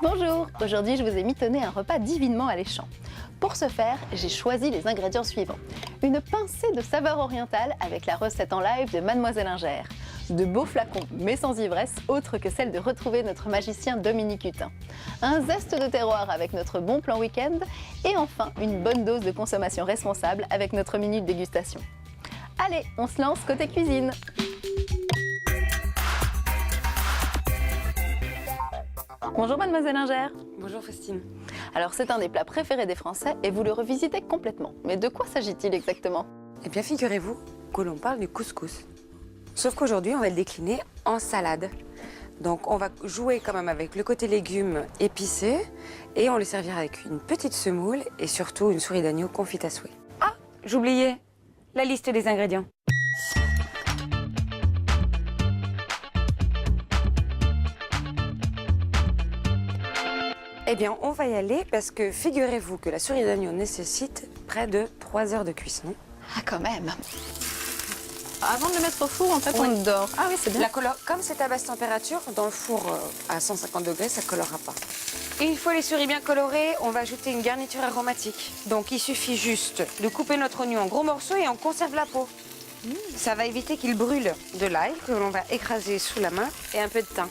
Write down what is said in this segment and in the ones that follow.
Bonjour, aujourd'hui je vous ai mitonné un repas divinement alléchant. Pour ce faire, j'ai choisi les ingrédients suivants. Une pincée de saveur orientale avec la recette en live de Mademoiselle Ingère. De beaux flacons, mais sans ivresse, autre que celle de retrouver notre magicien Dominique Hutin. Un zeste de terroir avec notre bon plan week-end. Et enfin, une bonne dose de consommation responsable avec notre minute dégustation. Allez, on se lance côté cuisine. Bonjour Mademoiselle Ingère. Bonjour Faustine. Alors c'est un des plats préférés des Français et vous le revisitez complètement. Mais de quoi s'agit-il exactement? Eh bien figurez-vous que l'on parle du couscous. Sauf qu'aujourd'hui on va le décliner en salade. Donc on va jouer quand même avec le côté légumes épicés et on le servira avec une petite semoule et surtout une souris d'agneau confite à souhait. Ah, j'oubliais la liste des ingrédients. Eh bien, on va y aller parce que figurez-vous que la souris d'agneau nécessite près de 3 heures de cuisson. Ah quand même. Avant de le mettre au four, en fait, Oui. on le dort. Ah oui, c'est bien. Comme c'est à basse température, dans le four à 150 degrés, ça ne colorera pas. Et une fois les souris bien colorées, on va ajouter une garniture aromatique. Donc il suffit juste de couper notre oignon en gros morceaux et on conserve la peau. Ça va éviter qu'il brûle de l'ail que l'on va écraser sous la main et un peu de thym.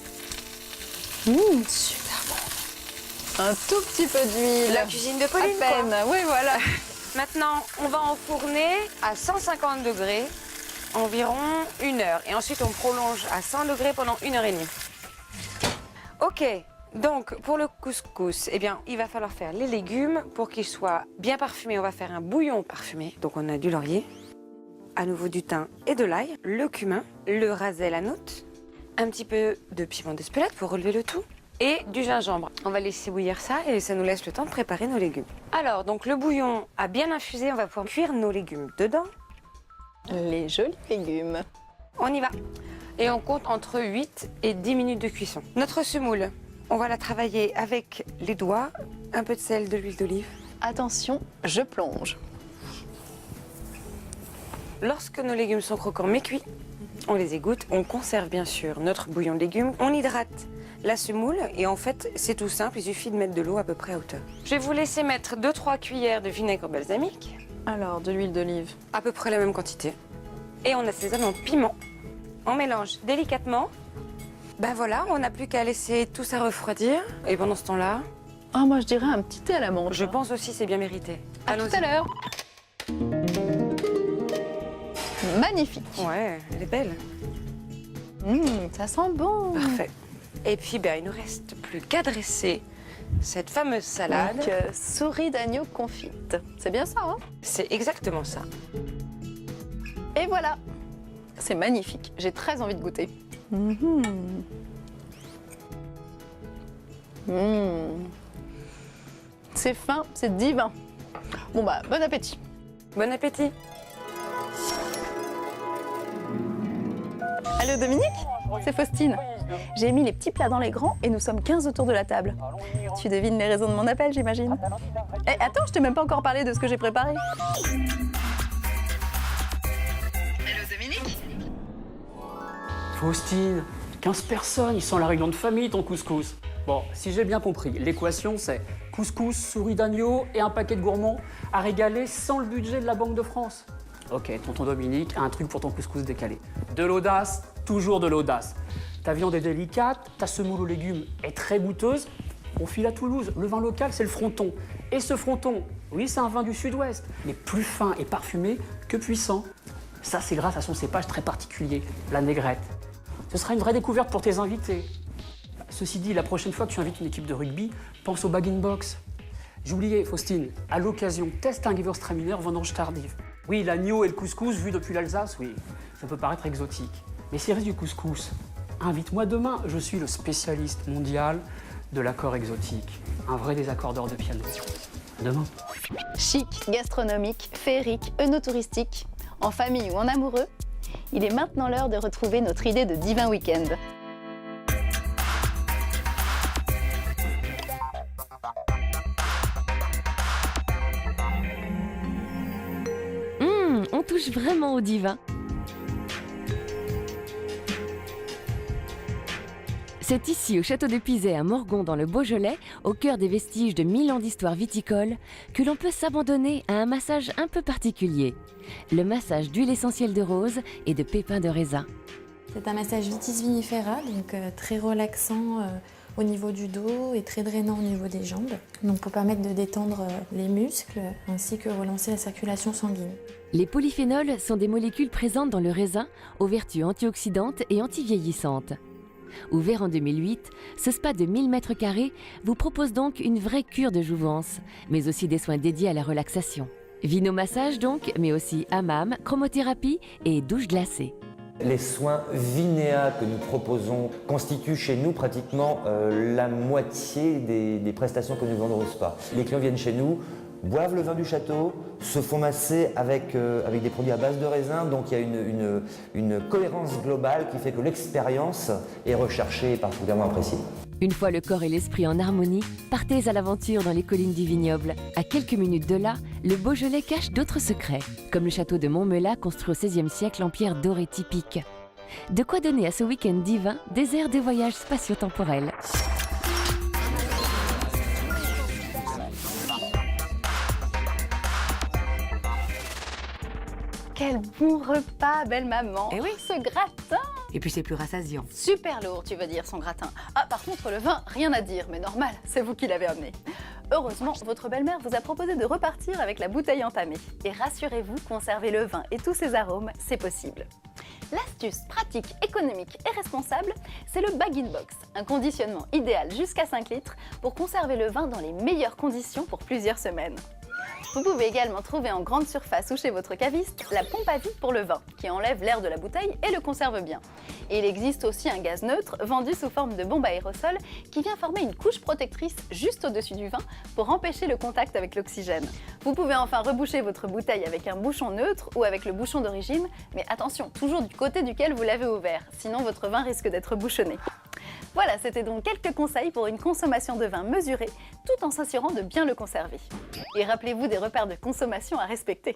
Super bon. Un tout petit peu d'huile. La cuisine de Pauline, à peine. Oui, voilà. Maintenant, on va enfourner à 150 degrés environ 1 heure. Et ensuite, on prolonge à 100 degrés pendant 1 heure et demie. Ok, donc pour le couscous, eh bien, il va falloir faire les légumes. Pour qu'ils soient bien parfumés, on va faire un bouillon parfumé. Donc on a du laurier, à nouveau du thym et de l'ail, le cumin, le rasel hanout, un petit peu de piment d'Espelette pour relever le tout. Et du gingembre. On va laisser bouillir ça et ça nous laisse le temps de préparer nos légumes. Alors, donc le bouillon a bien infusé, on va pouvoir cuire nos légumes dedans. Les jolis légumes. On y va. Et on compte entre 8 et 10 minutes de cuisson. Notre semoule, on va la travailler avec les doigts, un peu de sel, de l'huile d'olive. Attention, je plonge. Lorsque nos légumes sont croquants mais cuits, on les égoutte. On conserve bien sûr notre bouillon de légumes. On hydrate la semoule et en fait c'est tout simple, il suffit de mettre de l'eau à peu près à hauteur. Je vais vous laisser mettre 2-3 cuillères de vinaigre balsamique, Alors, de l'huile d'olive. à peu près la même quantité. Et on assaisonne en piment. On mélange délicatement. Ben voilà, on n'a plus qu'à laisser tout ça refroidir. Et pendant ce temps-là, Ah, moi je dirais un petit thé à la menthe. je pense aussi c'est bien mérité. À tout à l'heure. Magnifique. Ouais, elle est belle. Ça sent bon. Parfait. Et puis ben, il ne nous reste plus qu'à dresser cette fameuse salade. Donc, souris d'agneau confite. C'est bien ça, hein? C'est exactement ça. Et voilà. C'est magnifique. J'ai très envie de goûter. C'est fin, c'est divin. Bon bah, bon appétit. Bon appétit. Allô Dominique? C'est Faustine. J'ai mis les petits plats dans les grands et nous sommes 15 autour de la table. Tu devines les raisons de mon appel, j'imagine? Eh, attends, je t'ai même pas encore parlé de ce que j'ai préparé. Allô Dominique? Faustine, 15 personnes, ils sont la réunion de famille, ton couscous. Bon, si j'ai bien compris, l'équation c'est couscous, souris d'agneau et un paquet de gourmands à régaler sans le budget de la Banque de France. Ok, tonton Dominique, un truc pour ton couscous décalé. De l'audace, toujours de l'audace. Ta viande est délicate, ta semoule aux légumes est très goûteuse. On file à Toulouse, le vin local c'est le fronton. Et ce fronton, oui c'est un vin du sud-ouest, mais plus fin et parfumé que puissant. Ça c'est grâce à son cépage très particulier, la négrette. Ce sera une vraie découverte pour tes invités. Ceci dit, la prochaine fois que tu invites une équipe de rugby, pense au bag-in-box. J'oubliais, Faustine, à l'occasion, teste un Gewürztraminer vendange tardive. Oui, l'agneau et le couscous, vu depuis l'Alsace, oui, ça peut paraître exotique. Mais s'il reste du couscous, invite-moi demain, je suis le spécialiste mondial de l'accord exotique. Un vrai désaccordeur de piano. À demain. Chic, gastronomique, féerique, œnotouristique, en famille ou en amoureux, il est maintenant l'heure de retrouver notre idée de divin week-end. On touche vraiment au divin. C'est ici, au château de Pizet à Morgon, dans le Beaujolais, au cœur des vestiges de 1000 ans d'histoire viticole, que l'on peut s'abandonner à un massage un peu particulier. Le massage d'huile essentielle de rose et de pépins de raisin. C'est un massage vitis vinifera, donc très relaxant au niveau du dos et très drainant au niveau des jambes. Donc pour permettre de détendre les muscles ainsi que relancer la circulation sanguine. Les polyphénols sont des molécules présentes dans le raisin aux vertus antioxydantes et antivieillissantes. Ouvert en 2008, ce spa de 1000 m² vous propose donc une vraie cure de jouvence, mais aussi des soins dédiés à la relaxation. Vinomassage donc, mais aussi hammam, chromothérapie et douche glacée. Les soins Vinéa que nous proposons constituent chez nous pratiquement la moitié des prestations que nous vendons au spa. Les clients viennent chez nous, boivent le vin du château, se font masser avec des produits à base de raisin, donc il y a une cohérence globale qui fait que l'expérience est recherchée et particulièrement appréciée. Une fois le corps et l'esprit en harmonie, partez à l'aventure dans les collines du vignoble. À quelques minutes de là, le Beaujolais cache d'autres secrets, comme le château de Montmelat construit au XVIe siècle en pierre dorée typique. De quoi donner à ce week-end divin des airs de voyage spatio-temporel. Quel bon repas, belle maman. Eh oui. Ce gratin. Et puis c'est plus rassasiant. Super lourd, tu veux dire, son gratin. Ah, par contre, le vin, rien à dire, mais normal, c'est vous qui l'avez amené. Heureusement, votre belle-mère vous a proposé de repartir avec la bouteille entamée. Et rassurez-vous, conserver le vin et tous ses arômes, c'est possible. L'astuce pratique, économique et responsable, c'est le bag-in-box, un conditionnement idéal jusqu'à 5 litres pour conserver le vin dans les meilleures conditions pour plusieurs semaines. Vous pouvez également trouver en grande surface ou chez votre caviste la pompe à vide pour le vin, qui enlève l'air de la bouteille et le conserve bien. Et il existe aussi un gaz neutre vendu sous forme de bombe à aérosol qui vient former une couche protectrice juste au-dessus du vin pour empêcher le contact avec l'oxygène. Vous pouvez enfin reboucher votre bouteille avec un bouchon neutre ou avec le bouchon d'origine, mais attention, toujours du côté duquel vous l'avez ouvert, sinon votre vin risque d'être bouchonné. Voilà, c'était donc quelques conseils pour une consommation de vin mesurée, tout en s'assurant de bien le conserver. Et rappelez-vous des repères de consommation à respecter.